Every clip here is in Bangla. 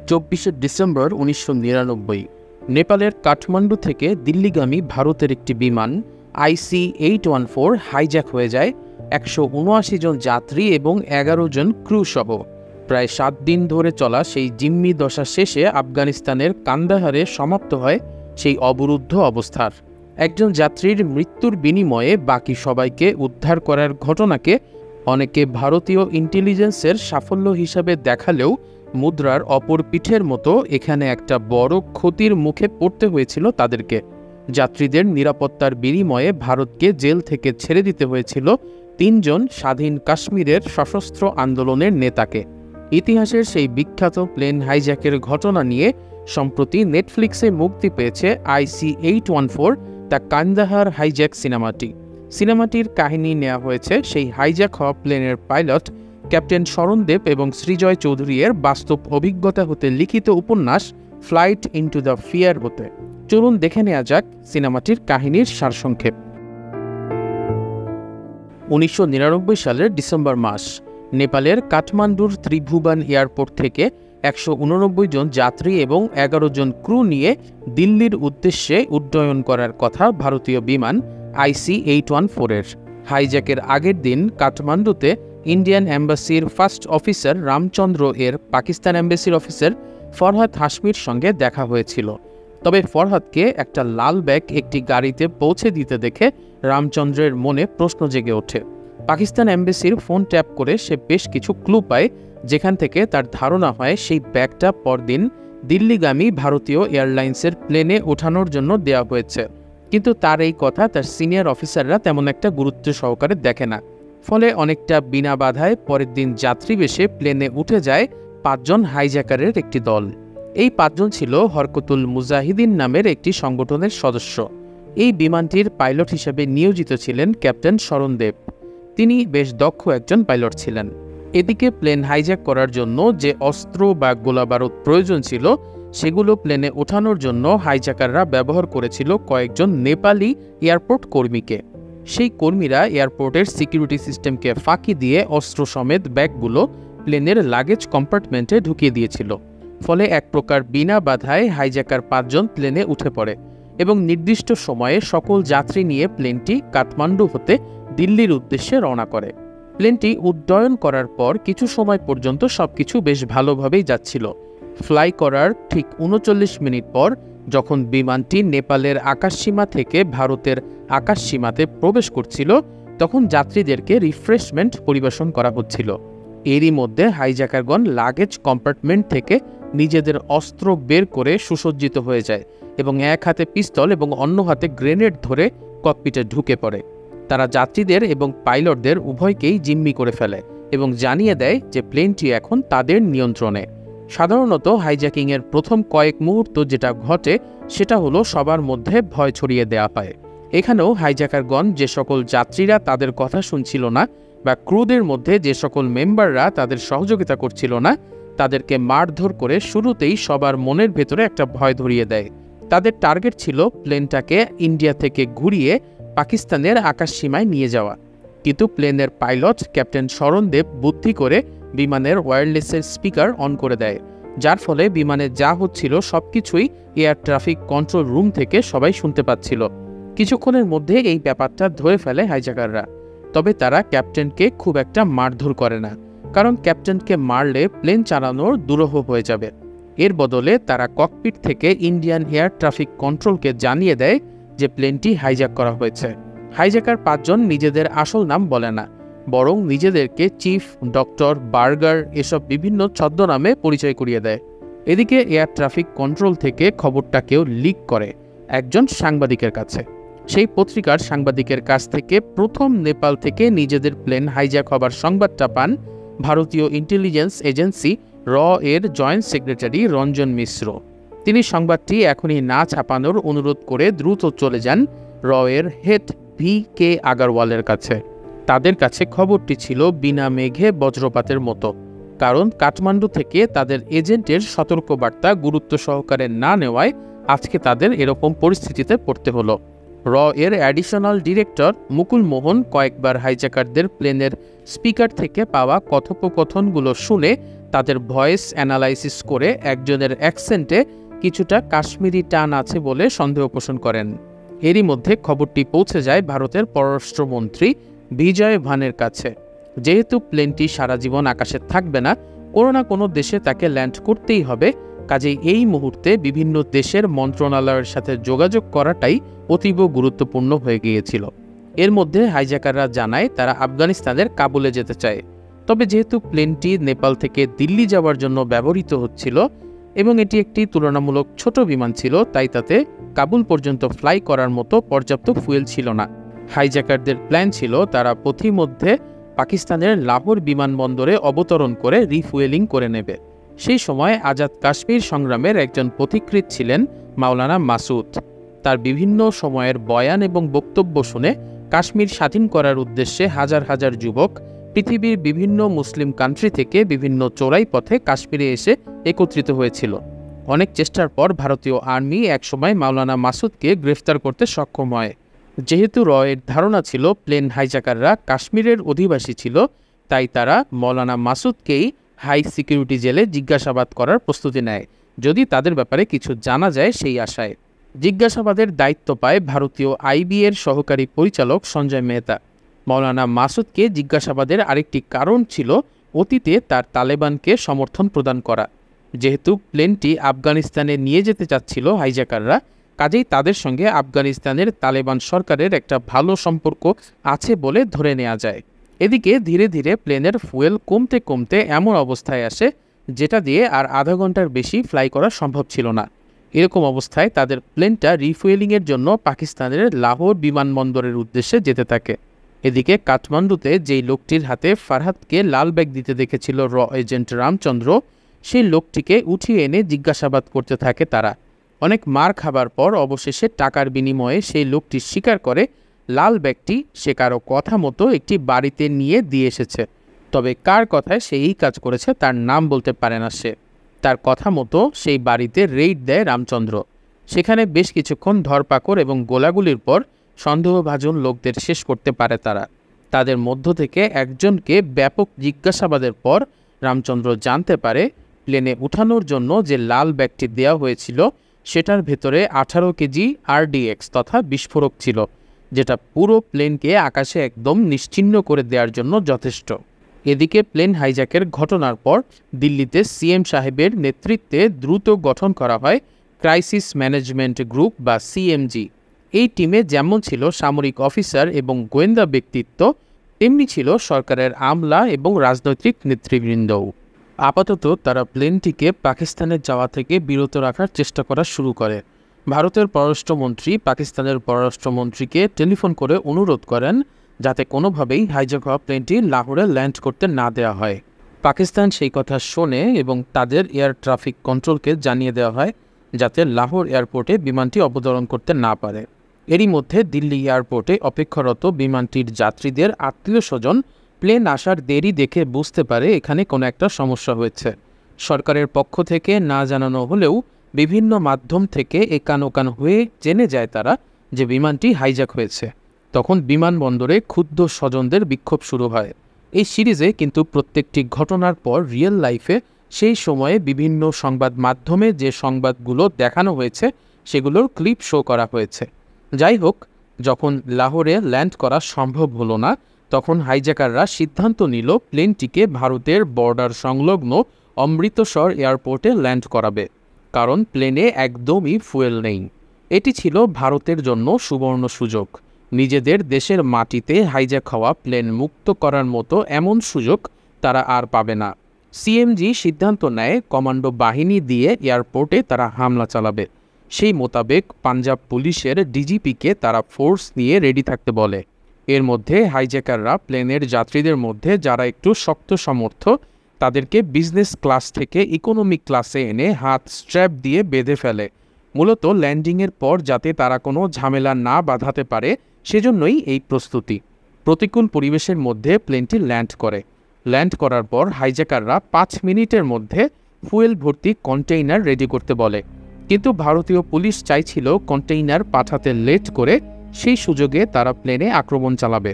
24শে ডিসেম্বর 1999 নেপালের কাঠমান্ডু থেকে দিল্লিগামী ভারতের একটি বিমান IC-814 হাইজ্যাক হয়ে যায় 179 জন যাত্রী এবং 11 জন ক্রু সহ। প্রায় 7 দিন ধরে চলা সেই জিম্মি দশা শেষে আফগানিস্তানের কান্দাহারে সমাপ্ত হয় সেই অবরুদ্ধ অবস্থার। একজন যাত্রীর মৃত্যুর বিনিময়ে বাকি সবাইকে উদ্ধার করার ঘটনাকে অনেকে ভারতীয় ইন্টেলিজেন্সের সাফল্য হিসাবে দেখালেও মুদ্রার অপর পিঠের মতো এখানে একটা বড় ক্ষতির মুখে পড়তে হয়েছিল তাদেরকে। যাত্রীদের নিরাপত্তার বিনিময়ে ভারতকে জেল থেকে ছেড়ে দিতে হয়েছিল 3 জন স্বাধীন কাশ্মীরের সশস্ত্র আন্দোলনের নেতাকে। ইতিহাসের সেই বিখ্যাত প্লেন হাইজ্যাকের ঘটনা নিয়ে সম্প্রতি নেটফ্লিক্সে মুক্তি পেয়েছে IC-814 দ্য কান্দাহার হাইজ্যাক সিনেমাটির কাহিনী নেওয়া হয়েছে সেই হাইজ্যাক হওয়া প্লেনের পাইলট ক্যাপ্টেন শরণদেব এবং সৃজয় চৌধুরীর বাস্তব অভিজ্ঞতা হতে লিখিত উপন্যাস ফ্লাইট ইনটু দ্য ফিয়ার হতে। চলুন দেখে নেওয়া যাক সিনেমাটির কাহিনীর সারসংক্ষেপ। 1999 সালের ডিসেম্বর মাস নেপালের কাঠমান্ডুর ত্রিভুবান এয়ারপোর্ট থেকে 189 জন যাত্রী এবং 11 জন ক্রু নিয়ে দিল্লির উদ্দেশ্যে উড্ডয়ন করার কথা ভারতীয় বিমান IC-814-এর। হাইজ্যাকের আগের দিন কাঠমান্ডুতে ইন্ডিয়ান এম্বাসির ফার্স্ট অফিসার রামচন্দ্র এর পাকিস্তান এম্বাসির অফিসার ফরহাদ হাশমির সঙ্গে দেখা হয়েছিল। তবে ফরহাদকে একটা লাল ব্যাগ একটি গাড়িতে পৌঁছে দিতে দেখে রামচন্দ্রের মনে প্রশ্ন জেগে ওঠে। পাকিস্তান এম্বাসির ফোন ট্যাপ করে সে বেশ কিছু ক্লু পায়, যেখান থেকে তার ধারণা হয় সেই ব্যাগটা পরদিন দিল্লিগামী ভারতীয় এয়ারলাইন্সের প্লেনে ওঠানোর জন্য দেওয়া হয়েছে। কিন্তু তার এই কথা তার সিনিয়র অফিসাররা তেমন একটা গুরুত্ব সহকারে দেখে না। ফলে অনেকটা বিনা বাধায় পরের দিন যাত্রী বেশে প্লেনে উঠে যায় 5 জন হাইজ্যাকারের একটি দল। এই 5 জন ছিল হরকতুল মুজাহিদিন নামের একটি সংগঠনের সদস্য। এই বিমানটির পাইলট হিসেবে নিয়োজিত ছিলেন ক্যাপ্টেন শরণদেব। তিনি বেশ দক্ষ একজন পাইলট ছিলেন। এদিকে প্লেন হাইজ্যাক করার জন্য যে অস্ত্র বা গোলাবারুদ প্রয়োজন ছিল সেগুলো প্লেনে ওঠানোর জন্য হাইজ্যাকাররা ব্যবহার করেছিল কয়েকজন নেপালি এয়ারপোর্ট কর্মীকে। সেই কর্মীরা এয়ারপোর্টের সিকিউরিটি সিস্টেমকে ফাঁকি দিয়ে অস্ত্র সমেত ব্যাগগুলো প্লেনের লাগেজ কম্পার্টমেন্টে ঢুকিয়ে দিয়েছিল। ফলে এক প্রকার বিনা বাধায় হাইজ্যাকার 5 জন প্লেনে উঠে পড়ে এবং নির্দিষ্ট সময়ে সকল যাত্রী নিয়ে প্লেনটি কাঠমান্ডু হতে দিল্লির উদ্দেশ্যে রওনা করে। প্লেনটি উড্ডয়ন করার পর কিছু সময় পর্যন্ত সবকিছু বেশ ভালোভাবেই যাচ্ছিল। ফ্লাই করার ঠিক 39 মিনিট পর যখন বিমানটি নেপালের আকাশসীমা থেকে ভারতের আকাশসীমাতে প্রবেশ করছিল, তখন যাত্রীদেরকে রিফ্রেশমেন্ট পরিবেশন করা হচ্ছিল। এরই মধ্যে হাইজ্যাকারগণ লাগেজ কম্পার্টমেন্ট থেকে নিজেদের অস্ত্র বের করে সুসজ্জিত হয়ে যায় এবং এক হাতে পিস্তল এবং অন্য হাতে গ্রেনেড ধরে ককপিটে ঢুকে পড়ে। তারা যাত্রীদের এবং পাইলটদের উভয়কেই জিম্মি করে ফেলে এবং জানিয়ে দেয় যে প্লেনটি এখন তাদের নিয়ন্ত্রণে। সাধারণত হাইজ্যাকিংয়ের প্রথম কয়েক মুহূর্ত যেটা ঘটে সেটা হলো সবার মধ্যে ভয় ছড়িয়ে দেওয়া হয়। এখানেও হাইজ্যাকারগণ যে সকল যাত্রীরা তাদের কথা শুনছিল না বা ক্রুদের মধ্যে যে সকল মেম্বাররা তাদের সহযোগিতা করছিল না, তাদেরকে মারধর করে শুরুতেই সবার মনের ভেতরে একটা ভয় ধরিয়ে দেয়। তাদের টার্গেট ছিল প্লেনটাকে ইন্ডিয়া থেকে ঘুরিয়ে পাকিস্তানের আকাশসীমায় নিয়ে যাওয়া। কিন্তু প্লেনের পাইলট ক্যাপ্টেন শরণদেব বুদ্ধি করে বিমানের ওয়্যারলেসের স্পিকার অন করে দেয়, যার ফলে বিমানে যা হচ্ছিল সবকিছুই এয়ার ট্রাফিক কন্ট্রোল রুম থেকে সবাই শুনতে পাচ্ছিল। কিছুক্ষণের মধ্যে এই ব্যাপারটা ধরে ফেলে হাইজ্যাকাররা। তবে তারা ক্যাপ্টেনকে খুব একটা মারধর করে না, কারণ ক্যাপ্টেনকে মারলে প্লেন চালানোর দুরূহ হয়ে যাবে। এর বদলে তারা ককপিট থেকে ইন্ডিয়ান এয়ার ট্রাফিক কন্ট্রোলকে জানিয়ে দেয় যে প্লেনটি হাইজ্যাক করা হয়েছে। হাইজ্যাকার 5 জন নিজেদের আসল নাম বলে না, বরং নিজেদেরকে চিফ, ডক্টর, বার্গার এসব বিভিন্ন ছদ্মনামে পরিচয় করিয়ে দেয়। এদিকে এয়ার ট্রাফিক কন্ট্রোল থেকে খবরটা কেউ লিক করে একজন সাংবাদিকের কাছে। সেই পত্রিকার সাংবাদিকের কাছ থেকে প্রথম নেপাল থেকে নিজেদের প্লেন হাইজ্যাক হবার সংবাদটা পান ভারতীয় ইন্টেলিজেন্স এজেন্সি এর জয়েন্ট সেক্রেটারি রঞ্জন মিশ্র। তিনি সংবাদটি এখনই না ছাপানোর অনুরোধ করে দ্রুত চলে যান এর হেড VK আগারওয়ালের কাছে। তাদের কাছে খবরটি ছিল বিনা মেঘে বজ্রপাতের মতো, কারণ কাঠমান্ডু থেকে তাদের এজেন্টের সতর্কবার্তা গুরুত্ব সহকারে না নেওয়ায় আজকে তাদের এরকম পরিস্থিতিতে পড়তে হলো। এর অ্যাডিশনাল ডিরেক্টর মুকুল মোহন কয়েকবার হাইজ্যাকারদের প্লেনের স্পিকার থেকে পাওয়া কথোপকথনগুলো শুনে তাদের ভয়েস অ্যানালাইসিস করে একজনের অ্যাকসেন্টে কিছুটা কাশ্মীরি টান আছে বলে সন্দেহ পোষণ করেন। এরই মধ্যে খবরটি পৌঁছে যায় ভারতের পররাষ্ট্রমন্ত্রী বিজয় ভানের কাছে। যেহেতু প্লেনটি সারা জীবন আকাশে থাকবে না, কোনো না কোনো দেশে তাকে ল্যান্ড করতেই হবে, কাজেই এই মুহূর্তে বিভিন্ন দেশের মন্ত্রণালয়ের সাথে যোগাযোগ করাটাই অতীব গুরুত্বপূর্ণ হয়ে গিয়েছিল। এর মধ্যে হাইজ্যাকাররা জানায় তারা আফগানিস্তানের কাবুলে যেতে চায়। তবে যেহেতু প্লেনটি নেপাল থেকে দিল্লি যাওয়ার জন্য ব্যবহৃত হচ্ছিল এবং এটি একটি তুলনামূলক ছোট বিমান ছিল, তাই তাতে কাবুল পর্যন্ত ফ্লাই করার মতো পর্যাপ্ত ফুয়েল ছিল না। হাইজ্যাকারদের প্ল্যান ছিল তারা পথিমধ্যে পাকিস্তানের লাহোর বিমানবন্দরে অবতরণ করে রিফুয়েলিং করে নেবে। সেই সময় আজাদ কাশ্মীর সংগ্রামের একজন পথিকৃৎ ছিলেন মাওলানা মাসুদ। তার বিভিন্ন সময়ের বয়ান এবং বক্তব্য শুনে কাশ্মীর স্বাধীন করার উদ্দেশ্যে হাজার হাজার যুবক পৃথিবীর বিভিন্ন মুসলিম কান্ট্রি থেকে বিভিন্ন চোরাই পথে কাশ্মীরে এসে একত্রিত হয়েছিল। অনেক চেষ্টার পর ভারতীয় আর্মি একসময় মাওলানা মাসুদকে গ্রেফতার করতে সক্ষম হয়। যেহেতু রয়ের ধারণা ছিল প্লেন হাইজ্যাকাররা কাশ্মীরের অধিবাসী ছিল, তাই তারা মাওলানা মাসুদকেই হাই সিকিউরিটি জেলে জিজ্ঞাসাবাদ করার প্রস্তুতি নেয়, যদি তাদের ব্যাপারে কিছু জানা যায় সেই আশায়। জিজ্ঞাসাবাদের দায়িত্ব পায় ভারতীয় আইবি এর সহকারী পরিচালক সঞ্জয় মেহতা। মাওলানা মাসুদকে জিজ্ঞাসাবাদের আরেকটি কারণ ছিল অতীতে তার তালেবানকে সমর্থন প্রদান করা। যেহেতু প্লেনটি আফগানিস্তানে নিয়ে যেতে চাচ্ছিল হাইজ্যাকাররা, কাজেই তাদের সঙ্গে আফগানিস্তানের তালেবান সরকারের একটা ভালো সম্পর্ক আছে বলে ধরে নেওয়া যায়। এদিকে ধীরে ধীরে প্লেনের ফুয়েল কমতে কমতে এমন অবস্থায় আসে যেটা দিয়ে আর আধা ঘন্টার বেশি ফ্লাই করা সম্ভব ছিল না। এরকম অবস্থায় তাদের প্লেনটা রিফুয়েলিংয়ের জন্য পাকিস্তানের লাহোর বিমানবন্দরের উদ্দেশ্যে যেতে থাকে। এদিকে কাঠমান্ডুতে যেই লোকটির হাতে ফারহাদকে লাল ব্যাগ দিতে দেখেছিল র এজেন্ট রামচন্দ্র, সেই লোকটিকে উঠিয়ে এনে জিজ্ঞাসাবাদ করতে থাকে তারা। অনেক মার খাবার পর অবশেষে টাকার বিনিময়ে সেই লোকটি স্বীকার করে লাল ব্যাগটি সে কারো কথা মতো একটি বাড়িতে নিয়ে দিয়ে এসেছে। তবে কার কথায় সে এই কাজ করেছে তার নাম বলতে পারে না সে। তার কথা মতো সেই বাড়িতে রেইড দেয় রামচন্দ্র। সেখানে বেশ কিছুক্ষণ ধরপাকড় এবং গোলাগুলির পর সন্দেহভাজন লোকদের শেষ করতে পারে তারা। তাদের মধ্য থেকে একজনকে ব্যাপক জিজ্ঞাসাবাদের পর রামচন্দ্র জানতে পারে প্লেনে উঠানোর জন্য যে লাল ব্যাগটি দেওয়া হয়েছিল সেটার ভেতরে 18 কেজি RDX তথা বিস্ফোরক ছিল, যেটা পুরো প্লেনকে আকাশে একদম নিশ্চিহ্ন করে দেওয়ার জন্য যথেষ্ট। এদিকে প্লেন হাইজ্যাকের ঘটনার পর দিল্লিতে সিএম সাহেবের নেতৃত্বে দ্রুত গঠন করা হয় ক্রাইসিস ম্যানেজমেন্ট গ্রুপ বা CMG। এই টিমে যেমন ছিল সামরিক অফিসার এবং গোয়েন্দা ব্যক্তিত্ব, তেমনি ছিল সরকারের আমলা এবং রাজনৈতিক নেতৃবৃন্দও। আপাতত তারা প্লেনটিকে পাকিস্তানের যাওয়া থেকে বিরত রাখার চেষ্টা করা শুরু করে। ভারতের পররাষ্ট্রমন্ত্রী পাকিস্তানের পররাষ্ট্রমন্ত্রীকে টেলিফোন করে অনুরোধ করেন যাতে কোনোভাবেই হাইজ্যাক হওয়া প্লেনটি লাহোরে ল্যান্ড করতে না দেওয়া হয়। পাকিস্তান সেই কথা শোনে এবং তাদের এয়ার ট্রাফিক কন্ট্রোলকে জানিয়ে দেওয়া হয় যাতে লাহোর এয়ারপোর্টে বিমানটি অবতরণ করতে না পারে। এরই মধ্যে দিল্লি এয়ারপোর্টে অপেক্ষারত বিমানটির যাত্রীদের আত্মীয় স্বজন প্লেন আসার দেরি দেখে বুঝতে পারে এখানে কোনো একটা সমস্যা হয়েছে। সরকারের পক্ষ থেকে না জানানো হলেও বিভিন্ন মাধ্যম থেকে একান ওকান হয়ে জেনে যায় তারা যে বিমানটি হাইজ্যাক হয়েছে। তখন বিমানবন্দরে ক্ষুব্ধ স্বজনদের বিক্ষোভ শুরু হয়। এই সিরিজে কিন্তু প্রত্যেকটি ঘটনার পর রিয়েল লাইফে সেই সময়ে বিভিন্ন সংবাদ মাধ্যমে যে সংবাদগুলো দেখানো হয়েছে সেগুলোর ক্লিপ শো করা হয়েছে। যাই হোক, যখন লাহোরে ল্যান্ড করা সম্ভব হলো না, তখন হাইজ্যাকাররা সিদ্ধান্ত নিল প্লেনটিকে ভারতের বর্ডার সংলগ্ন অমৃতসর এয়ারপোর্টে ল্যান্ড করাবে, কারণ প্লেনে একদমই ফুয়েল নেই। এটি ছিল ভারতের জন্য সুবর্ণ সুযোগ। নিজেদের দেশের মাটিতে হাইজ্যাক হওয়া প্লেন মুক্ত করার মতো এমন সুযোগ তারা আর পাবে না। CMG সিদ্ধান্ত নেয় কমান্ডো বাহিনী দিয়ে এয়ারপোর্টে তারা হামলা চালাবে। সেই মোতাবেক পাঞ্জাব পুলিশের DGPকে তারা ফোর্স নিয়ে রেডি থাকতে বলে। এর মধ্যে হাইজ্যাকাররা প্লেনের যাত্রীদের মধ্যে যারা একটু শক্ত সমর্থ তাদেরকে বিজনেস ক্লাস থেকে ইকোনমি ক্লাসে এনে হাত স্ট্র্যাপ দিয়ে বেঁধে ফেলে, মূলত ল্যান্ডিংয়ের পর যাতে তারা কোনো ঝামেলা না বাঁধাতে পারে সেজন্যই এই প্রস্তুতি। প্রতিকূল পরিবেশের মধ্যে প্লেনটি ল্যান্ড করে। ল্যান্ড করার পর হাইজ্যাকাররা 5 মিনিটের মধ্যে ফুয়েল ভর্তি কন্টেইনার রেডি করতে বলে, কিন্তু ভারতীয় পুলিশ চাইছিল কন্টেইনার পাঠাতে লেট করে সেই সুযোগে তারা প্লেনে আক্রমণ চালাবে।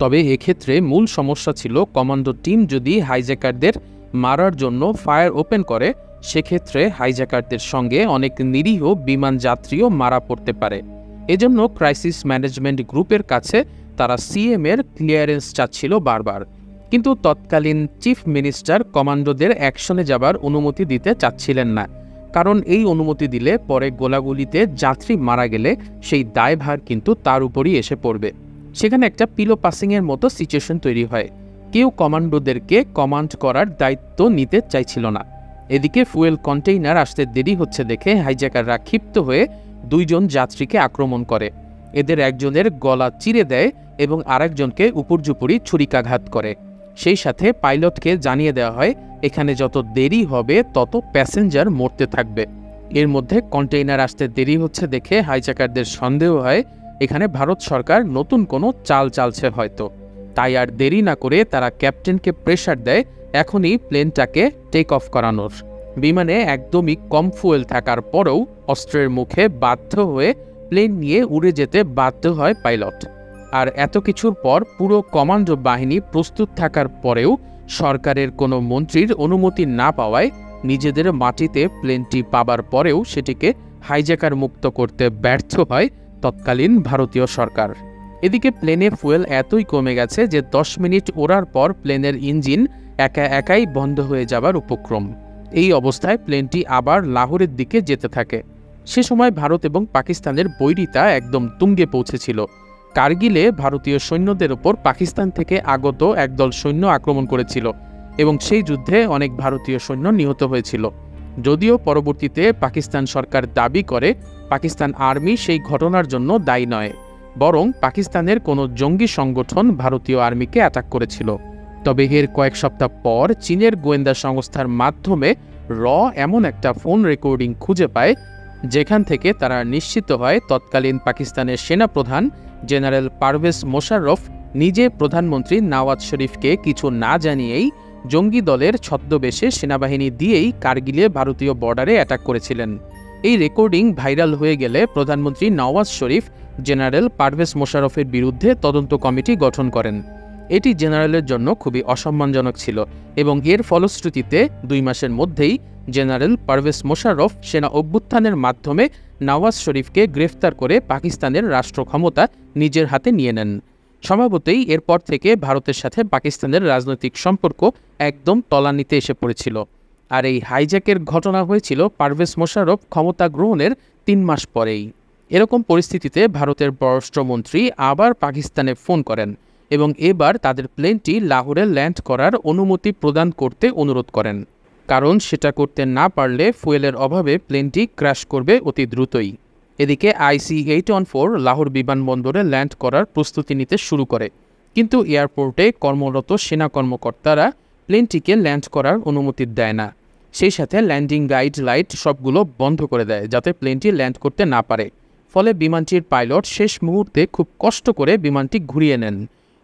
তবে এক্ষেত্রে মূল সমস্যা ছিল কমান্ডো টিম যদি হাইজ্যাকারদের মারার জন্য ফায়ার ওপেন করে, সেক্ষেত্রে হাইজ্যাকারদের সঙ্গে অনেক নিরীহ বিমান যাত্রীও মারা পড়তে পারে। এজন্য ক্রাইসিস ম্যানেজমেন্ট গ্রুপের কাছে তারা সিএম এর ক্লিয়ারেন্স চাচ্ছিল বারবার, কিন্তু তৎকালীন চিফ মিনিস্টার কমান্ডোদের অ্যাকশনে যাবার অনুমতি দিতে চাচ্ছিলেন না, কারণ এই অনুমতি দিলে পরে গোলাগুলিতে যাত্রী মারা গেলে সেই দায়ভার কিন্তু তার উপরই এসে পড়বে। সেখানে একটা পিলো পাসিংয়ের মতো সিচুয়েশন তৈরি হয়। কেউ কমান্ডোদেরকে কমান্ড করার দায়িত্ব নিতে চাইছিল না। এদিকে ফুয়েল কন্টেইনার আসতে দেরি হচ্ছে দেখে হাইজ্যাকাররা ক্ষিপ্ত হয়ে 2 জন যাত্রীকে আক্রমণ করে। এদের একজনের গলা চিরে দেয় এবং আরেকজনকে উপর্যুপরি ছুরিকাঘাত করে। সেই সাথে পাইলটকে জানিয়ে দেওয়া হয় এখানে যত দেরি হবে তত প্যাসেঞ্জার মরতে থাকবে। এর মধ্যে কন্টেইনার আসতে দেরি হচ্ছে দেখে হাইজ্যাকারদের সন্দেহ হয় এখানে ভারত সরকার নতুন কোনো চাল চালছে হয়তো। তাই আর দেরি না করে তারা ক্যাপ্টেনকে প্রেশার দেয় এখনই প্লেনটাকে টেক অফ করানোর। বিমানে একদমই কম ফুয়েল থাকার পরেও অস্ত্রের মুখে বাধ্য হয়ে প্লেন নিয়ে উড়ে যেতে বাধ্য হয় পাইলট। আর এত কিছুর পর পুরো কমান্ডো বাহিনী প্রস্তুত থাকার পরেও সরকারের কোনো মন্ত্রীর অনুমতি না পাওয়ায় নিজেদের মাটিতে প্লেনটি পাবার পরেও সেটিকে হাইজ্যাকার মুক্ত করতে ব্যর্থ হয় তৎকালীন ভারতীয় সরকার। এদিকে প্লেনে ফুয়েল এতই কমে গেছে যে 10 মিনিট ওড়ার পর প্লেনের ইঞ্জিন একাই বন্ধ হয়ে যাবার উপক্রম। এই অবস্থায় প্লেনটি আবার লাহোরের দিকে যেতে থাকে। সে সময় ভারত এবং পাকিস্তানের বৈরিতা একদম তুঙ্গে পৌঁছেছিল। কার্গিলে ভারতীয় সৈন্যদের ওপর পাকিস্তান থেকে আগত একদল সৈন্য আক্রমণ করেছিল এবং সেই যুদ্ধে অনেক ভারতীয় সৈন্য নিহত হয়েছিল। যদিও পরবর্তীতে পাকিস্তান সরকার দাবি করে পাকিস্তান আর্মি সেই ঘটনার জন্য দায়ী নয়, বরং পাকিস্তানের কোনো জঙ্গি সংগঠন ভারতীয় আর্মিকে অ্যাটাক করেছিল। তবে এর কয়েক সপ্তাহ পর চীনের গোয়েন্দা সংস্থার মাধ্যমে এমন একটা ফোন রেকর্ডিং খুঁজে পায় যেখান থেকে তারা নিশ্চিত হয় তৎকালীন পাকিস্তানের সেনাপ্রধান জেনারেল পারভেজ মোশাররফ নিজে প্রধানমন্ত্রী নওয়াজ শরীফকে কিছু না জানিয়েই জঙ্গি দলের ছদ্মবেশে সেনাবাহিনী দিয়েই কার্গিলে ভারতীয় বর্ডারে অ্যাটাক করেছিলেন। এই রেকর্ডিং ভাইরাল হয়ে গেলে প্রধানমন্ত্রী নওয়াজ শরীফ জেনারেল পারভেজ মোশাররফের বিরুদ্ধে তদন্ত কমিটি গঠন করেন। এটি জেনারেলের জন্য খুবই অসম্মানজনক ছিল এবং এর ফলশ্রুতিতে 2 মাসের মধ্যেই জেনারেল পারভেজ মোশাররফ সেনা অভ্যুত্থানের মাধ্যমে নওয়াজ শরীফকে গ্রেফতার করে পাকিস্তানের রাষ্ট্র ক্ষমতা নিজের হাতে নিয়ে নেন। স্বভাবতই এরপর থেকে ভারতের সাথে পাকিস্তানের রাজনৈতিক সম্পর্ক একদম তলানিতে এসে পড়েছিল। আর এই হাইজ্যাকের ঘটনা হয়েছিল পারভেজ মোশাররফ ক্ষমতা গ্রহণের 3 মাস পরেই। এরকম পরিস্থিতিতে ভারতের পররাষ্ট্রমন্ত্রী আবার পাকিস্তানে ফোন করেন এবং এবার তাদের প্লেনটি লাহোরে ল্যান্ড করার অনুমতি প্রদান করতে অনুরোধ করেন, কারণ সেটা করতে না পারলে ফুয়েলের অভাবে প্লেনটি ক্র্যাশ করবে অতি দ্রুতই। এদিকে IC-814 লাহোর বিমানবন্দরে ল্যান্ড করার প্রস্তুতি নিতে শুরু করে, কিন্তু এয়ারপোর্টে কর্মরত সেনা কর্মকর্তারা প্লেনটিকে ল্যান্ড করার অনুমতি দেয় না। সেই সাথে ল্যান্ডিং গাইড লাইট সবগুলো বন্ধ করে দেয় যাতে প্লেনটি ল্যান্ড করতে না পারে। ফলে বিমানটির পাইলট শেষ মুহূর্তে খুব কষ্ট করে বিমানটি ঘুরিয়ে নেন।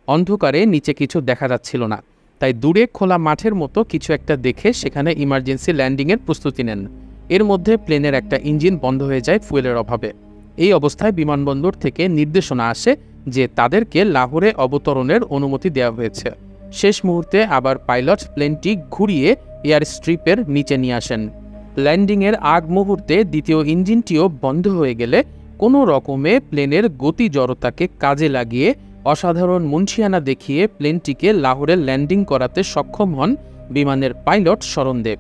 অন্ধকারে নিচে কিছু দেখা যাচ্ছিল না, তাই দূরে খোলা মাঠের মতো কিছু একটা দেখে সেখানে ইমার্জেন্সি ল্যান্ডিংয়ের প্রস্তুতি নেন। এর মধ্যে প্লেনের একটা ইঞ্জিন বন্ধ হয়ে যায় ফুয়েলের অভাবে। এই অবস্থায় বিমানবন্দর থেকে নির্দেশনা আসে যে তাদেরকে লাহোরে অবতরণের অনুমতি দেওয়া হয়েছে। শেষ মুহূর্তে আবার পাইলট প্লেনটি ঘুরিয়ে এয়ার স্ট্রিপের নিচে নিয়ে আসেন। ল্যান্ডিংয়ের আগ মুহূর্তে দ্বিতীয় ইঞ্জিনটিও বন্ধ হয়ে গেলে কোনো রকমে প্লেনের গতি জড়তাকে কাজে লাগিয়ে অসাধারণ মুন্সিয়ানা দেখিয়ে প্লেনটিকে লাহোরে ল্যান্ডিং করাতে সক্ষম হন বিমানের পাইলট শরণদেব।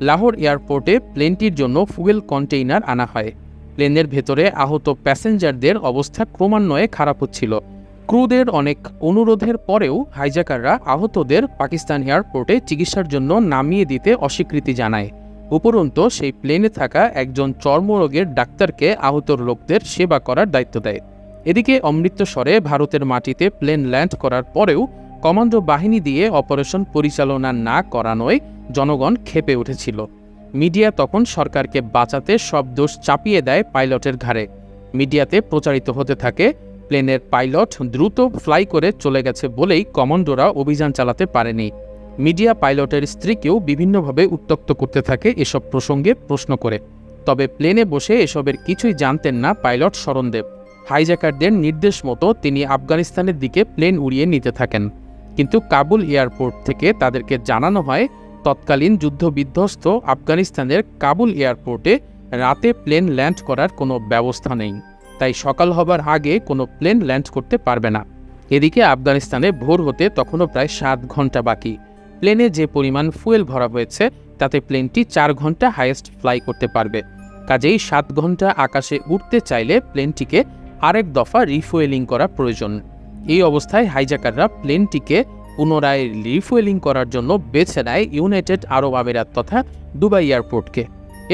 লাহোর এয়ারপোর্টে প্লেনটির জন্য ফুয়েল কন্টেইনার আনা হয়। প্লেনের ভেতরে আহত প্যাসেঞ্জারদের অবস্থা ক্রমান্বয়ে খারাপ হচ্ছিল। ক্রুদের অনেক অনুরোধের পরেও হাইজ্যাকাররা আহতদের পাকিস্তান এয়ারপোর্টে চিকিৎসার জন্য নামিয়ে দিতে অস্বীকৃতি জানায়। উপরন্তু সেই প্লেনে থাকা একজন চর্মরোগের ডাক্তারকে আহত লোকদের সেবা করার দায়িত্ব দেয়। এদিকে অমৃতসরে ভারতের মাটিতে প্লেন ল্যান্ড করার পরেও কমান্ডো বাহিনী দিয়ে অপারেশন পরিচালনা না করানোয় জনগণ ক্ষেপে উঠেছিল। মিডিয়া তখন সরকারকে বাঁচাতে সব দোষ চাপিয়ে দেয় পাইলটের ঘাড়ে। মিডিয়াতে প্রচারিত হতে থাকে প্লেনের পাইলট দ্রুত ফ্লাই করে চলে গেছে বলেই কমান্ডোরা অভিযান চালাতে পারেনি। মিডিয়া পাইলটের স্ত্রীকেও বিভিন্নভাবে উত্ত্যক্ত করতে থাকে এসব প্রসঙ্গে প্রশ্ন করে। তবে প্লেনে বসে এসবের কিছুই জানতেন না পাইলট শরণদেব। হাইজ্যাকারদের নির্দেশ মতো তিনি আফগানিস্তানের দিকে প্লেন উড়িয়ে নিতে থাকেন, কিন্তু কাবুল এয়ারপোর্ট থেকে তাদেরকে জানানো হয় তৎকালীন যুদ্ধবিধ্বস্ত আফগানিস্তানের কাবুল এয়ারপোর্টে রাতে প্লেন ল্যান্ড করার কোনো ব্যবস্থা নেই, তাই সকাল হবার আগে কোনো প্লেন ল্যান্ড করতে পারবে না। এদিকে আফগানিস্তানে ভোর হতে তখনও প্রায় 7 ঘন্টা বাকি। প্লেনে যে পরিমাণ ফুয়েল ভরা হয়েছে তাতে প্লেনটি 4 ঘন্টা হাইয়েস্ট ফ্লাই করতে পারবে। কাজেই 7 ঘন্টা আকাশে উঠতে চাইলে প্লেনটিকে আরেক দফা রিফুয়েলিং করা প্রয়োজন। এই অবস্থায় হাইজ্যাকাররা প্লেনটিকে পুনরায় রিফুয়েলিং করার জন্য বেছে নেয় ইউনাইটেড আরব আমিরাত তথা দুবাই এয়ারপোর্টকে।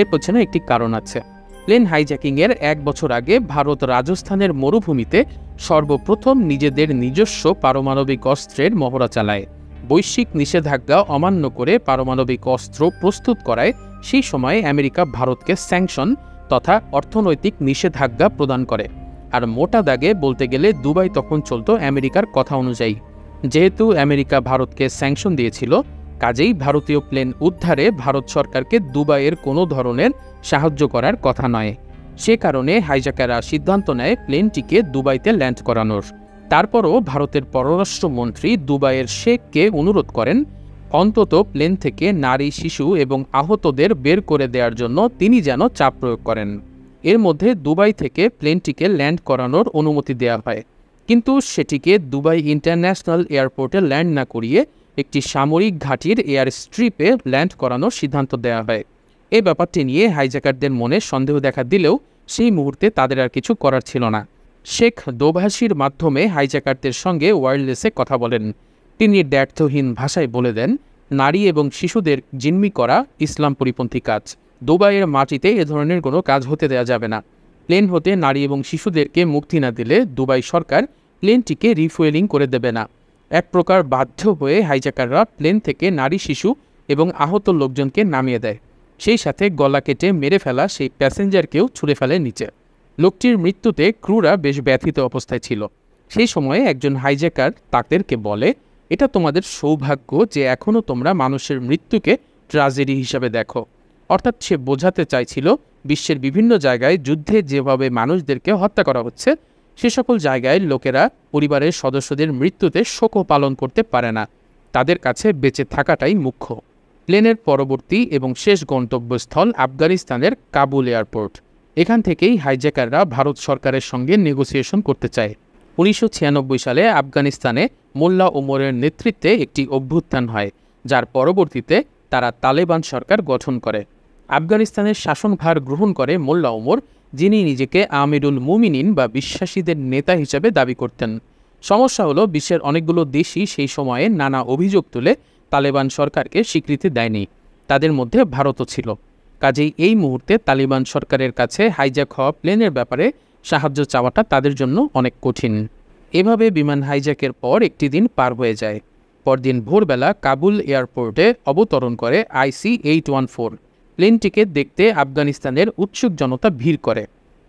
এর পেছনে একটি কারণ আছে। প্লেন হাইজ্যাকিংয়ের 1 বছর আগে ভারত রাজস্থানের মরুভূমিতে সর্বপ্রথম নিজেদের নিজস্ব পারমাণবিক অস্ত্রের মহড়া চালায়। বৈশ্বিক নিষেধাজ্ঞা অমান্য করে পারমাণবিক অস্ত্র প্রস্তুত করায় সেই সময়ে আমেরিকা ভারতকে স্যাংশন তথা অর্থনৈতিক নিষেধাজ্ঞা প্রদান করে। আর মোটা দাগে বলতে গেলে দুবাই তখন চলত আমেরিকার কথা অনুযায়ী। যেহেতু আমেরিকা ভারতকে স্যাংশন দিয়েছিল, কাজেই ভারতীয় প্লেন উদ্ধারে ভারত সরকারকে দুবাইয়ের কোনো ধরনের সাহায্য করার কথা নয়। সে কারণে হাইজ্যাকাররা সিদ্ধান্ত নেয় প্লেনটিকে দুবাইতে ল্যান্ড করানোর। তারপরও ভারতের পররাষ্ট্রমন্ত্রী দুবাইয়ের শেখকে অনুরোধ করেন অন্তত প্লেন থেকে নারী, শিশু এবং আহতদের বের করে দেওয়ার জন্য তিনি যেন চাপ প্রয়োগ করেন। এর মধ্যে দুবাই থেকে প্লেনটিকে ল্যান্ড করানোর অনুমতি দেওয়া হয়, কিন্তু সেটিকে দুবাই ইন্টারন্যাশনাল এয়ারপোর্টে ল্যান্ড না করিয়ে একটি সামরিক ঘাঁটির এয়ার স্ট্রিপে ল্যান্ড করানোর সিদ্ধান্ত দেওয়া হয়। এই ব্যাপারটি নিয়ে হাইজ্যাকারদের মনে সন্দেহ দেখা দিলেও সেই মুহূর্তে তাদের আর কিছু করার ছিল না। শেখ দোভাষীর মাধ্যমে হাইজ্যাকারদের সঙ্গে ওয়্যারলেসে কথা বলেন। তিনি দ্ব্যর্থহীন ভাষায় বলে দেন, নারী এবং শিশুদের জিম্মি করা ইসলাম পরিপন্থী কাজ। দুবাইয়ের মাটিতে এ ধরনের কোনো কাজ হতে দেওয়া যাবে না। প্লেন হতে নারী এবং শিশুদেরকে মুক্তি না দিলে দুবাই সরকার প্লেনটিকে রিফুয়েলিং করে দেবে না। এক প্রকার বাধ্য হয়ে হাইজ্যাকাররা প্লেন থেকে নারী, শিশু এবং আহত লোকজনকে নামিয়ে দেয়। সেই সাথে গলা কেটে মেরে ফেলা সেই প্যাসেঞ্জারকেও ছুঁড়ে ফেলে নিচে। লোকটির মৃত্যুতে ক্রুরা বেশ ব্যথিত অবস্থায় ছিল। সেই সময়ে একজন হাইজ্যাকার তাদেরকে বলে, এটা তোমাদের সৌভাগ্য যে এখনও তোমরা মানুষের মৃত্যুকে ট্র্যাজেডি হিসাবে দেখো। অর্থাৎ সে বোঝাতে চাইছিল বিশ্বের বিভিন্ন জায়গায় যুদ্ধে যেভাবে মানুষদেরকে হত্যা করা হচ্ছে, সে সকল জায়গায় লোকেরা পরিবারের সদস্যদের মৃত্যুতে শোকও পালন করতে পারে না। তাদের কাছে বেঁচে থাকাটাই মুখ্য। প্লেনের পরবর্তী এবং শেষ গন্তব্যস্থল আফগানিস্তানের কাবুল এয়ারপোর্ট। এখান থেকেই হাইজ্যাকাররা ভারত সরকারের সঙ্গে নেগোসিয়েশন করতে চায়। 1996 সালে আফগানিস্তানে মোল্লা ওমরের নেতৃত্বে একটি অভ্যুত্থান হয়, যার পরবর্তীতে তারা তালেবান সরকার গঠন করে। আফগানিস্তানের শাসনভার গ্রহণ করে মোল্লা ওমর, যিনি নিজেকে আমিরুল মুমিনিন বা বিশ্বাসীদের নেতা হিসেবে দাবি করতেন। সমস্যা হলো, বিশ্বের অনেকগুলো দেশই সেই সময়ে নানা অভিযোগ তুলে তালেবান সরকারকে স্বীকৃতি দেয়নি। তাদের মধ্যে ভারতও ছিল। কাজেই এই মুহূর্তে তালিবান সরকারের কাছে হাইজ্যাক হওয়া প্লেনের ব্যাপারে সাহায্য চাওয়াটা তাদের জন্য অনেক কঠিন। এভাবে বিমান হাইজ্যাকের পর একটি দিন পার হয়ে যায়। পরদিন ভোরবেলা কাবুল এয়ারপোর্টে অবতরণ করে IC-814। প্লেনটিকে দেখতে আফগানিস্তানের উৎসুক জনতা ভিড় করে।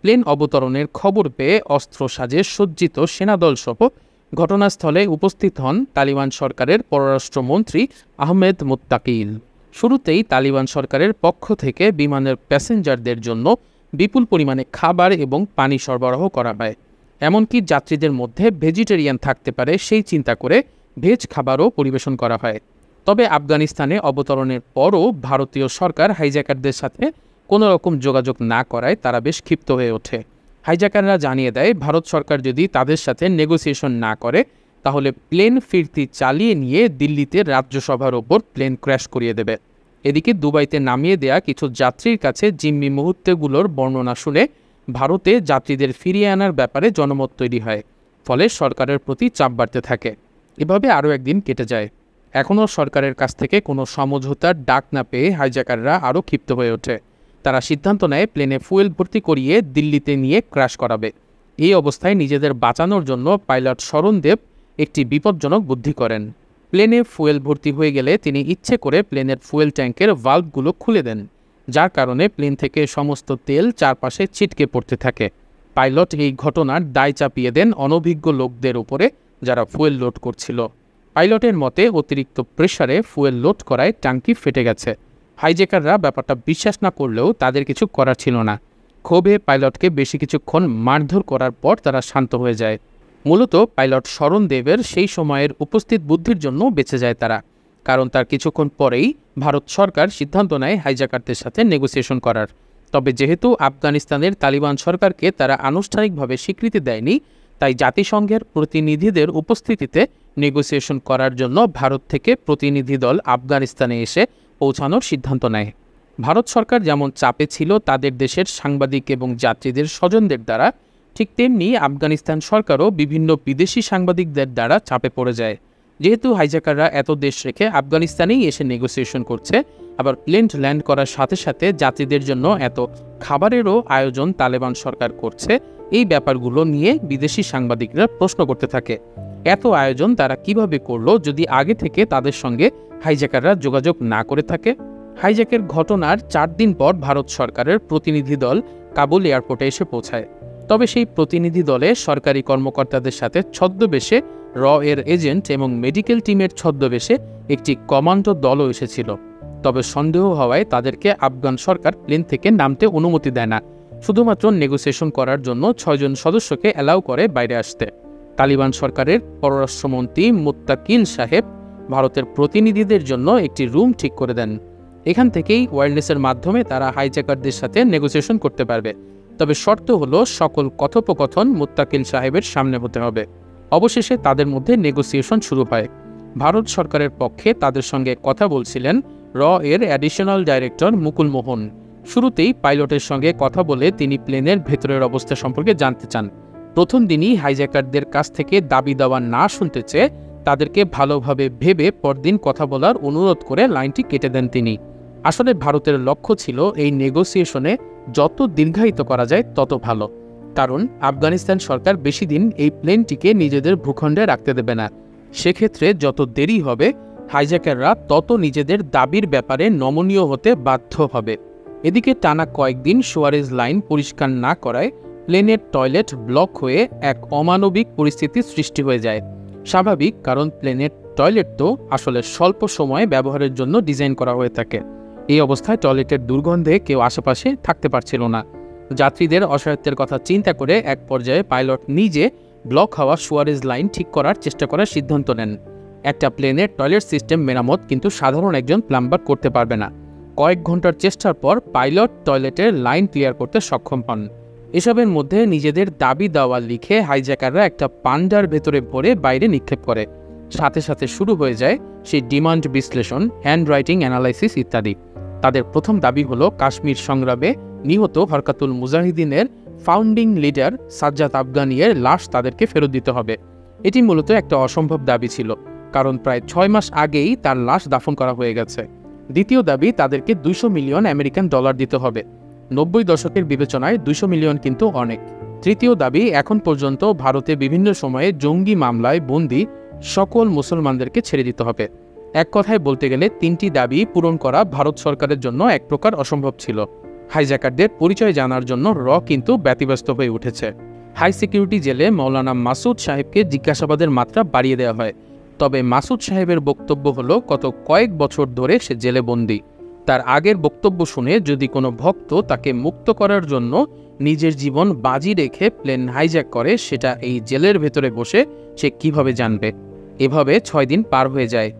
প্লেন অবতরণের খবর পেয়ে অস্ত্র সাজে সজ্জিত সেনাদল সহ ঘটনাস্থলে উপস্থিত হন তালিবান সরকারের পররাষ্ট্রমন্ত্রী আহমেদ মুত্তাকিল। শুরুতেই তালিবান সরকারের পক্ষ থেকে বিমানের প্যাসেঞ্জারদের জন্য বিপুল পরিমাণে খাবার এবং পানি সরবরাহ করা হয়। এমনকি যাত্রীদের মধ্যে ভেজিটেরিয়ান থাকতে পারে সেই চিন্তা করে ভেজ খাবারও পরিবেশন করা হয়। তবে আফগানিস্তানে অবতরণের পরও ভারতীয় সরকার হাইজ্যাকারদের সাথে কোনো রকম যোগাযোগ না করায় তারা বেশ ক্ষিপ্ত হয়ে ওঠে। হাইজ্যাকাররা জানিয়ে দেয়, ভারত সরকার যদি তাদের সাথে নেগোসিয়েশন না করে তাহলে প্লেন ফিরতি চালিয়ে নিয়ে দিল্লিতে রাজ্যসভার ওপর প্লেন ক্র্যাশ করিয়ে দেবে। এদিকে দুবাইতে নামিয়ে দেয়া কিছু যাত্রীর কাছে জিম্মি মুহূর্তগুলোর বর্ণনা শুনে ভারতে যাত্রীদের ফিরিয়ে আনার ব্যাপারে জনমত তৈরি হয়। ফলে সরকারের প্রতি চাপ বাড়তে থাকে। এভাবে আরও একদিন কেটে যায়। এখনও সরকারের কাছ থেকে কোনো সমঝোতার ডাক না পেয়ে হাইজ্যাকাররা আরও ক্ষিপ্ত হয়ে ওঠে। তারা সিদ্ধান্ত নেয় প্লেনে ফুয়েল ভর্তি করিয়ে দিল্লিতে নিয়ে ক্র্যাশ করাবে। এই অবস্থায় নিজেদের বাঁচানোর জন্য পাইলট শরণদেব একটি বিপজ্জনক বুদ্ধি করেন। প্লেনে ফুয়েল ভর্তি হয়ে গেলে তিনি ইচ্ছে করে প্লেনের ফুয়েল ট্যাঙ্কের ভাল্বগুলো খুলে দেন, যার কারণে প্লেন থেকে সমস্ত তেল চারপাশে ছিটকে পড়তে থাকে। পাইলট এই ঘটনার দায় চাপিয়ে দেন অনভিজ্ঞ লোকদের উপরে, যারা ফুয়েল লোড করছিল। পাইলটের মতে অতিরিক্ত প্রেসারে ফুয়েল লোড করায় ট্যাঙ্কি ফেটে গেছে। হাইজ্যাকাররা ব্যাপারটা বিশ্বাস না করলেও তাদের কিছু করার ছিল না। ক্ষোভে পাইলটকে বেশি কিছুক্ষণ মারধর করার পর তারা শান্ত হয়ে যায়। মূলত পাইলট শরণদেবের সেই সময়ের উপস্থিত বুদ্ধির জন্য বেঁচে যায় তারা, কারণ তার কিছুক্ষণ পরেই ভারত সরকার সিদ্ধান্ত নেয় হাইজ্যাকারদের সাথে নেগোসিয়েশন করার। তবে যেহেতু আফগানিস্তানের তালিবান সরকারকে তারা আনুষ্ঠানিকভাবে স্বীকৃতি দেয়নি, তাই জাতিসংঘের প্রতিনিধিদের উপস্থিতিতে নেগোসিয়েশন করার জন্য ভারত থেকে প্রতিনিধি দল আফগানিস্তানে এসে পৌঁছানোর সিদ্ধান্ত নেয়। ভারত সরকার যেমন চাপে ছিল তাদের দেশের সাংবাদিক এবং যাত্রীদের স্বজনদের দ্বারা, ঠিক তেমনি আফগানিস্তান সরকারও বিভিন্ন বিদেশি সাংবাদিকদের দ্বারা চাপে পড়ে যায়। যেহেতু হাইজ্যাকাররা এত দেশ রেখে আফগানিস্তানেই এসে নেগোসিয়েশন করছে, আবার প্লেন ল্যান্ড করার সাথে সাথে যাত্রীদের জন্য এত খাবারেরও আয়োজন তালেবান সরকার করছে, এই ব্যাপারগুলো নিয়ে বিদেশি সাংবাদিকরা প্রশ্ন করতে থাকে। এত আয়োজন তারা কিভাবে করলো যদি আগে থেকে তাদের সঙ্গে হাইজ্যাকাররা যোগাযোগ না করে থাকে? হাইজ্যাকের ঘটনার 4 দিন পর ভারত সরকারের প্রতিনিধি দল কাবুল এয়ারপোর্টে এসে পৌঁছায়। তবে সেই প্রতিনিধি দলে সরকারি কর্মকর্তাদের সাথে ছদ্মবেশে এর এজেন্ট এবং মেডিকেল টিমের ছদ্মবেশে একটি কমান্ডো দলও এসেছিল। তবে সন্দেহ হওয়ায় তাদেরকে আফগান সরকার প্লেন থেকে নামতে অনুমতি দেয় না, শুধুমাত্র নেগোসিয়েশন করার জন্য 6 জন সদস্যকে অ্যালাউ করে বাইরে আসতে। তালিবান সরকারের পররাষ্ট্রমন্ত্রী মুত্তাকিল সাহেব ভারতের প্রতিনিধিদের জন্য একটি রুম ঠিক করে দেন। এখান থেকেই ওয়্যারলেসের মাধ্যমে তারা হাইজ্যাকারদের সাথে নেগোসিয়েশন করতে পারবে। তবে শর্ত হলো সকল কথোপকথন মুত্তাকিল সাহেবের সামনে হতে হবে। অবশেষে তাদের মধ্যে নেগোসিয়েশন শুরু হয়। ভারত সরকারের পক্ষে তাদের সঙ্গে কথা বলছিলেন এর অ্যাডিশনাল ডাইরেক্টর মুকুল মোহন। শুরুতেই পাইলটের সঙ্গে কথা বলে তিনি প্লেনের ভেতরের অবস্থা সম্পর্কে জানতে চান। প্রথম দিনই হাইজ্যাকারদের কাছ থেকে দাবি দাওয়া না শুনতে চেয়ে তাদেরকে ভালোভাবে ভেবে পরদিন কথা বলার অনুরোধ করে লাইনটি কেটে দেন তিনি। আসলে ভারতের লক্ষ্য ছিল এই নেগোসিয়েশনে যত দীর্ঘায়িত করা যায় তত ভালো, কারণ আফগানিস্তান সরকার বেশি দিন এই প্লেনটিকে নিজেদের ভূখণ্ডে রাখতে দেবে না। সেক্ষেত্রে যত দেরি হবে হাইজ্যাকাররা তত নিজেদের দাবির ব্যাপারে নমনীয় হতে বাধ্য হবে। এদিকে টানা কয়েকদিন সুয়ারেজ লাইন পরিষ্কার না করায় প্লেনের টয়লেট ব্লক হয়ে এক অমানবিক পরিস্থিতির সৃষ্টি হয়ে যায়। স্বাভাবিক, কারণ প্লেনের টয়লেট তো আসলে স্বল্প সময়ে ব্যবহারের জন্য ডিজাইন করা হয়ে থাকে। এই অবস্থায় টয়লেটের দুর্গন্ধে কেউ আশেপাশে থাকতে পারছিল না। যাত্রীদের অসহায়ত্বের কথা চিন্তা করে এক পর্যায়ে পাইলট নিজে ব্লক হওয়া সুয়ারেজ লাইন ঠিক করার চেষ্টা করার সিদ্ধান্ত নেন। একটা প্লেনের টয়লেট সিস্টেম মেরামত কিন্তু সাধারণ একজন প্লাম্বার করতে পারবে না। কয়েক ঘন্টার চেষ্টার পর পাইলট টয়লেটের লাইন ক্লিয়ার করতে সক্ষম হন। এসবের মধ্যে নিজেদের দাবি দাওয়া লিখে হাইজ্যাকাররা একটা পান্ডার ভেতরে ভরে বাইরে নিক্ষেপ করে। সাথে সাথে শুরু হয়ে যায় সেই ডিমান্ড বিশ্লেষণ, হ্যান্ড রাইটিং অ্যানালাইসিস ইত্যাদি। তাদের প্রথম দাবি হলো কাশ্মীর সংগ্রামে নিহত হরকাতুল মুজাহিদিনের ফাউন্ডিং লিডার সাজ্জাদ আফগানিয়ের লাশ তাদেরকে ফেরত দিতে হবে। এটি মূলত একটা অসম্ভব দাবি ছিল, কারণ প্রায় 6 মাস আগেই তার লাশ দাফন করা হয়ে গেছে। দ্বিতীয় দাবি, তাদেরকে 200 মিলিয়ন আমেরিকান ডলার দিতে হবে। 90 দশকের বিবেচনায় 200 মিলিয়ন কিন্তু অনেক। তৃতীয় দাবি, এখন পর্যন্ত ভারতে বিভিন্ন সময়ে জঙ্গি মামলায় বন্দী সকল মুসলমানদেরকে ছেড়ে দিতে হবে। এক কথায় বলতে গেলে 3টি দাবি পূরণ করা ভারত সরকারের জন্য এক প্রকার অসম্ভব ছিল। হাইজ্যাকারদের পরিচয় জানার জন্য কিন্তু ব্যতিব্যস্ত হয়ে উঠেছে। হাই সিকিউরিটি জেলে মৌলানা মাসুদ সাহেবকে জিজ্ঞাসাবাদের মাত্রা বাড়িয়ে দেওয়া হয়। তবে মাসুদ সাহেবের বক্তব্য হলো গত কয়েক বছর ধরে সে জেলে বন্দী। তার আগের বক্তব্য শুনে যদি কোনো ভক্ত তাকে মুক্ত করার জন্য নিজের জীবন বাজি রেখে প্লেন হাইজ্যাক করে, সেটা এই জেলের ভেতরে বসে সে কিভাবে জানবে? এভাবে 6 দিন পার হয়ে যায়।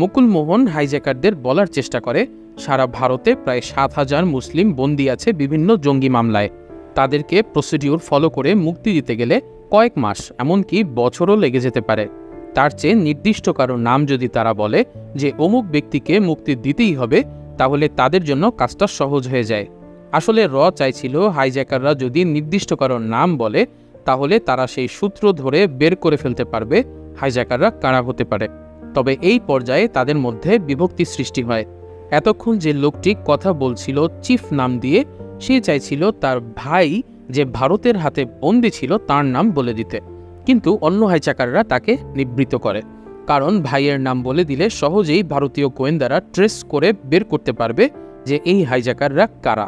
মুকুল মোহন হাইজ্যাকারদের বলার চেষ্টা করে সারা ভারতে প্রায় 7,000 মুসলিম বন্দী আছে বিভিন্ন জঙ্গি মামলায়। তাদেরকে প্রসিডিউর ফলো করে মুক্তি দিতে গেলে কয়েক মাস, এমনকি বছরও লেগে যেতে পারে। তার চেয়ে নির্দিষ্ট কারো নাম যদি তারা বলে যে অমুক ব্যক্তিকে মুক্তি দিতেই হবে, তাহলে তাদের জন্য কাজটা সহজ হয়ে যায়। আসলে চাইছিল হাইজ্যাকাররা যদি নির্দিষ্ট কারো নাম বলে, তাহলে তারা সেই সূত্র ধরে বের করে ফেলতে পারবে হাইজ্যাকাররা কারা হতে পারে। তবে এই পর্যায়ে তাদের মধ্যে বিভক্তি সৃষ্টি হয়। এতক্ষণ যে লোকটি কথা বলছিল চিফ নাম দিয়ে, সে চাইছিল তার ভাই যে ভারতের হাতে বন্দী ছিল তার নাম বলে দিতে, কিন্তু অন্য হাইজ্যাকাররা তাকে নিবৃত্ত করে। কারণ ভাইয়ের নাম বলে দিলে সহজেই ভারতীয় গোয়েন্দারা ট্রেস করে বের করতে পারবে যে এই হাইজ্যাকাররা কারা।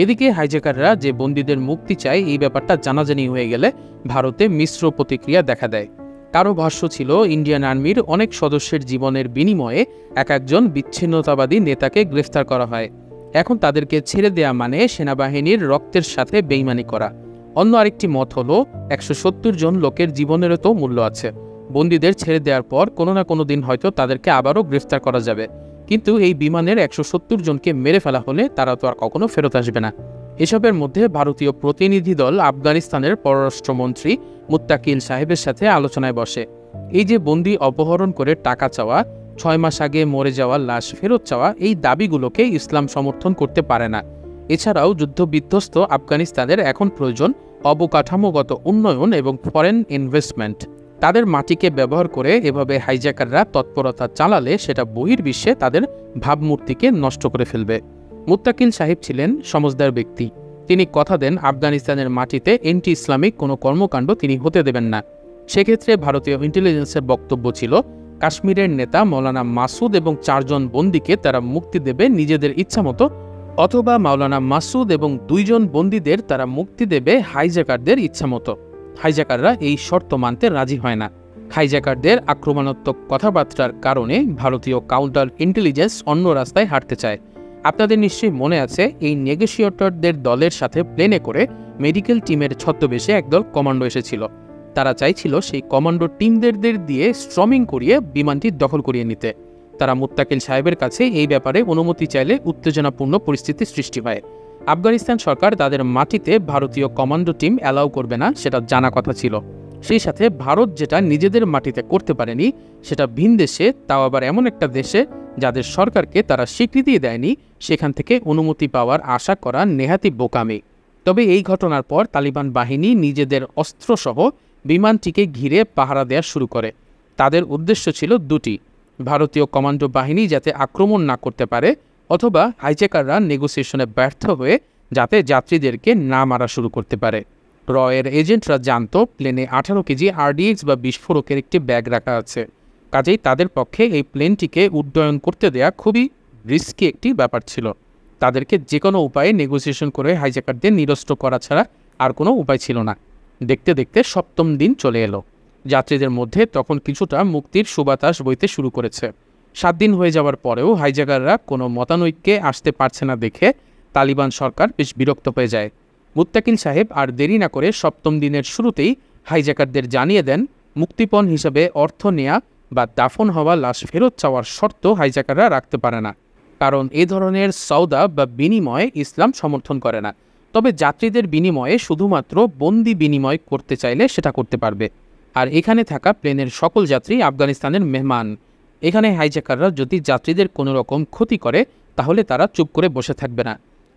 এদিকে হাইজ্যাকাররা যে বন্দীদের মুক্তি চায় এই ব্যাপারটা জানাজানি হয়ে গেলে ভারতে মিশ্র প্রতিক্রিয়া দেখা দেয়। কারো ভাষ্য ছিল ইন্ডিয়ান আর্মির অনেক সদস্যের জীবনের বিনিময়ে একজন বিচ্ছিন্নতাবাদী নেতাকে গ্রেফতার করা হয়। এখন তাদেরকে ছেড়ে দেয়া মানে সেনাবাহিনীর রক্তের সাথে বেইমানি করা। অন্য আরেকটি মত হলো 170 জন লোকের জীবনেরও তো মূল্য আছে। বন্দীদের ছেড়ে দেওয়ার পর কোনো না কোনো দিন হয়তো তাদেরকে আবারও গ্রেফতার করা যাবে, কিন্তু এই বিমানের 170 জনকে মেরে ফেলা হলে তারা তো আর কখনো ফেরত আসবে না। এসবের মধ্যে ভারতীয় প্রতিনিধি দল আফগানিস্তানের পররাষ্ট্রমন্ত্রী মুত্তাকিল সাহেবের সাথে আলোচনায় বসে। এই যে বন্দী অপহরণ করে টাকা চাওয়া, 6 মাস আগে মরে যাওয়া লাশ ফেরত চাওয়া, এই দাবিগুলোকে ইসলাম সমর্থন করতে পারে না। এছাড়াও যুদ্ধবিধ্বস্ত আফগানিস্তানের এখন প্রয়োজন অবকাঠামোগত উন্নয়ন এবং ফরেন ইনভেস্টমেন্ট। তাদের মাটিকে ব্যবহার করে এভাবে হাইজ্যাকাররা তৎপরতা চালালে সেটা বহির্বিশ্বে তাদের ভাবমূর্তিকে নষ্ট করে ফেলবে। মুত্তাকিল সাহেব ছিলেন সমজদার ব্যক্তি। তিনি কথা দেন আফগানিস্তানের মাটিতে এন্টি ইসলামিক কোনো কর্মকাণ্ড তিনি হতে দেবেন না। সেক্ষেত্রে ভারতীয় ইন্টেলিজেন্সের বক্তব্য ছিল, কাশ্মীরের নেতা মৌলানা মাসুদ এবং 4 জন বন্দীকে তারা মুক্তি দেবে নিজেদের ইচ্ছামতো, অথবা মাওলানা মাসুদ এবং 2 জন বন্দীদের তারা মুক্তি দেবে হাইজ্যাকারদের ইচ্ছামতো। হাইজ্যাকাররা এই শর্ত মানতে রাজি হয় না। হাইজ্যাকারদের আক্রমণাত্মক কথাবার্তার কারণে ভারতীয় কাউন্টার ইন্টেলিজেন্স অন্য রাস্তায় হাঁটতে চায়। আপনাদের নিশ্চয়ই মনে আছে, এই নেগোশিয়েটরদের দলের সাথে প্লেনে করে মেডিকেল টিমের ছদ্মবেশে একদল কমান্ডো এসেছিল। তারা চাইছিল সেই কমান্ডো টিমদের দিয়ে স্ট্রমিং করিয়ে বিমানটি দখল করিয়ে নিতে। তারা মুত্তাকিল সাহেবের কাছে এই ব্যাপারে অনুমতি চাইলে উত্তেজনাপূর্ণ পরিস্থিতি সৃষ্টি হয়। আফগানিস্তান সরকার তাদের মাটিতে ভারতীয় কমান্ডো টিম অ্যালাউ করবে না, সেটা জানা কথা ছিল। সেই সাথে ভারত যেটা নিজেদের মাটিতে করতে পারেনি, সেটা ভিন দেশে, তাও আবার এমন একটা দেশে যাদের সরকারকে তারা স্বীকৃতি দেয়নি, সেখান থেকে অনুমতি পাওয়ার আশা করা নেহাতি বোকামি। তবে এই ঘটনার পর তালিবান বাহিনী নিজেদের অস্ত্রসহ বিমানটিকে ঘিরে পাহারা দেওয়া শুরু করে। তাদের উদ্দেশ্য ছিল 2টি: ভারতীয় কমান্ডো বাহিনী যাতে আক্রমণ না করতে পারে, অথবা হাইজ্যাকাররা নেগোসিয়েশনে ব্যর্থ হয়ে যাতে যাত্রীদেরকে না মারা শুরু করতে পারে। রয়ের এজেন্টরা জানত প্লেনে 18 কেজি RDX বা বিস্ফোরকের একটি ব্যাগ রাখা আছে। কাজেই তাদের পক্ষে এই প্লেনটিকে উড্ডয়ন করতে দেয়া খুবই রিস্কি একটি ব্যাপার ছিল। তাদেরকে যে কোনো উপায়ে নেগোসিয়েশন করে হাইজ্যাকারদের নিরস্ত্র করা ছাড়া আর কোনো উপায় ছিল না। দেখতে দেখতে 7ম দিন চলে এলো। যাত্রীদের মধ্যে তখন কিছুটা মুক্তির সুবাতাস বইতে শুরু করেছে। 7 দিন হয়ে যাওয়ার পরেও হাইজ্যাকাররা কোনো মতানৈক্যে আসতে পারছে না দেখে তালিবান সরকার বেশ বিরক্ত হয়ে যায়। মুত্তাকিল সাহেব আর দেরি না করে 7ম দিনের শুরুতেই হাইজ্যাকারদের জানিয়ে দেন, মুক্তিপণ হিসাবে অর্থ নেয়া বা দাফন হওয়া লাশ ফেরত চাওয়ার শর্ত হাইজ্যাকাররা রাখতে পারে না, কারণ এ ধরনের সওদা বা বিনিময় ইসলাম সমর্থন করে না। তবে যাত্রীদের বিনিময়ে শুধুমাত্র বন্দি বিনিময় করতে চাইলে সেটা করতে পারবে। আর এখানে থাকা প্লেনের সকল যাত্রী আফগানিস্তানের মেহমান। এখানে হাইজ্যাকাররা যদি যাত্রীদের কোনো রকম ক্ষতি করে তাহলে তারা চুপ করে বসে থাকবে না।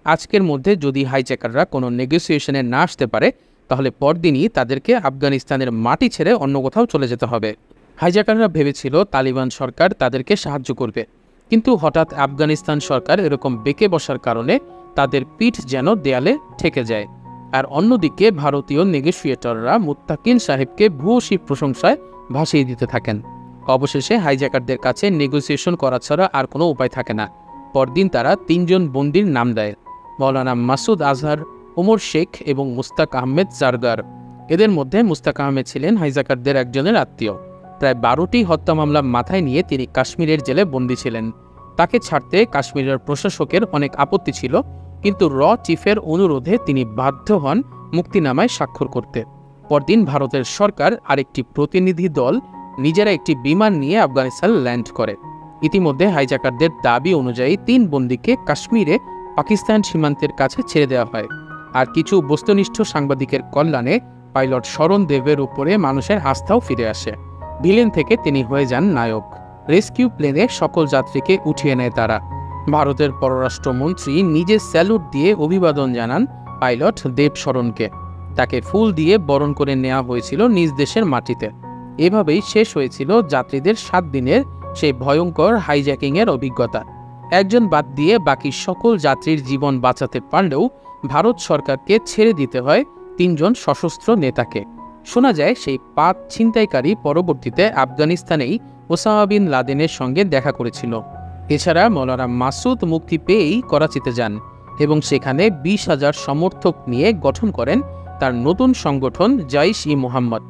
আজকের মধ্যে যদি হাইজ্যাকাররা কোনো নেগোসিয়েশনে না আসতে পারে তাহলে পরদিনই তাদেরকে আফগানিস্তানের মাটি ছেড়ে অন্য কোথাও চলে যেতে হবে। হাইজ্যাকাররা ভেবেছিল তালিবান সরকার তাদেরকে সাহায্য করবে, কিন্তু হঠাৎ আফগানিস্তান সরকার এরকম বেঁকে বসার কারণে তাদের পিঠ যেন দেয়ালে ঠেকে যায়। আর অন্যদিকে ভারতীয় নেগোশিয়েটররা মুত্তাকিল সাহেবকে ভূয়সী প্রশংসায় ভাসিয়ে দিতে থাকেন। অবশেষে হাইজ্যাকারদের কাছে নেগোসিয়েশন করা ছাড়া আর কোনো উপায় থাকে না। পরদিন তারা 3 জন বন্দির নাম দেয়: মৌলানা মাসুদ আজহার, ওমর শেখ এবং মুস্তাক আহমেদ জারগার। এদের মধ্যে মুস্তাক আহমেদ ছিলেন হাইজ্যাকারদের একজনের আত্মীয়। প্রায় 12টি হত্যা মামলা মাথায় নিয়ে তিনি কাশ্মীরের জেলে বন্দী ছিলেন। তাকে ছাড়তে কাশ্মীরের প্রশাসকের অনেক আপত্তি ছিল, কিন্তু চিফের অনুরোধে তিনি বাধ্য হন মুক্তিনামায় স্বাক্ষর করতে। পরদিন ভারতের সরকার আরেকটি প্রতিনিধি দল নিজেরা একটি বিমান নিয়ে আফগানিস্তান ল্যান্ড করে। ইতিমধ্যে হাইজ্যাকারদের দাবি অনুযায়ী 3 বন্দীকে কাশ্মীরে পাকিস্তান সীমান্তের কাছে ছেড়ে দেওয়া হয়। আর কিছু বস্তুনিষ্ঠ সাংবাদিকের কল্যাণে পাইলট শরণ দেবের উপরে মানুষের আস্থাও ফিরে আসে। ভিলেন থেকে তিনি হয়ে যান নায়ক। রেস্কিউ প্লেনে সকল যাত্রীকে উঠিয়ে নেয় তারা। ভারতের পররাষ্ট্রমন্ত্রী নিজে স্যালুট দিয়ে অভিবাদন জানান পাইলট দেব শরণকে। তাকে ফুল দিয়ে বরণ করে নেওয়া হয়েছিল নিজ দেশের মাটিতে। এভাবেই শেষ হয়েছিল যাত্রীদের 7 দিনের সেই ভয়ঙ্কর হাইজ্যাকিংয়ের অভিজ্ঞতা। একজন বাদ দিয়ে বাকি সকল যাত্রীর জীবন বাঁচাতে পারলেও ভারত সরকারকে ছেড়ে দিতে হয় 3 জন সশস্ত্র নেতাকে। শোনা যায় সেই 5 ছিনতাইকারী পরবর্তীতে আফগানিস্তানেই ওসামা বিন লাদেনের সঙ্গে দেখা করেছিল। এছাড়া মৌলানা মাসুদ মুক্তি পেয়েই করাচিতে যান এবং সেখানে 20,000 সমর্থক নিয়ে গঠন করেন তার নতুন সংগঠন জাইশ-ই-মোহাম্মদ।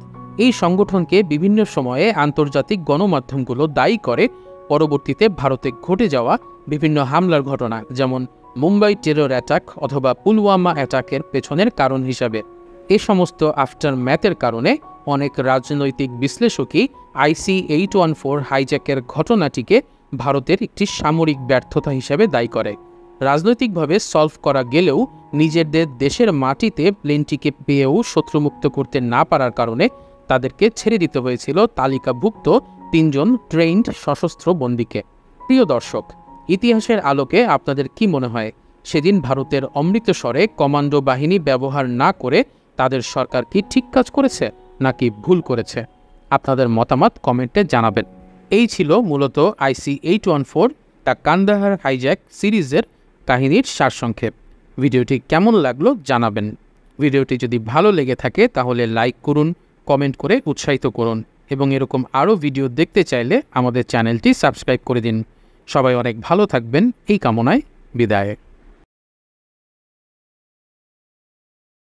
এই সংগঠনকে বিভিন্ন সময়ে আন্তর্জাতিক গণমাধ্যমগুলো দায়ী করে পরবর্তীতে ভারতে ঘটে যাওয়া বিভিন্ন হামলার ঘটনা, যেমন মুম্বাই টেরর অ্যাটাক অথবা পুলওয়ামা অ্যাটাকের পেছনের কারণ হিসাবে। এ সমস্ত আফটার ম্যাথের কারণে অনেক রাজনৈতিক বিশ্লেষকই IC-814 হাইজ্যাকের ঘটনাটিকে ভারতের একটি সামরিক ব্যর্থতা হিসেবে দায়ী করে। রাজনৈতিকভাবে সলভ করা গেলেও নিজেদের দেশের মাটিতে প্লেনটিকে পেয়েও শত্রুমুক্ত করতে না পারার কারণে তাদেরকে ছেড়ে দিতে হয়েছিল তালিকাভুক্ত 3 জন ট্রেইনড সশস্ত্র বন্দীকে। প্রিয় দর্শক, ইতিহাসের আলোকে আপনাদের কি মনে হয়, সেদিন ভারতের অমৃতসরে কমান্ডো বাহিনী ব্যবহার না করে তাদের সরকার কি ঠিক কাজ করেছে নাকি ভুল করেছে? আপনাদের মতামত কমেন্টে জানাবেন। এই ছিল মূলত IC-814 দ্য কান্দাহার হাইজ্যাক সিরিজের কাহিনীর সারসংক্ষেপ। ভিডিওটি কেমন লাগলো জানাবেন। ভিডিওটি যদি ভালো লেগে থাকে তাহলে লাইক করুন, কমেন্ট করে উৎসাহিত করুন এবং এরকম আরও ভিডিও দেখতে চাইলে আমাদের চ্যানেলটি সাবস্ক্রাইব করে দিন। সবাই অনেক ভালো থাকবেন এই কামনায় বিদায়।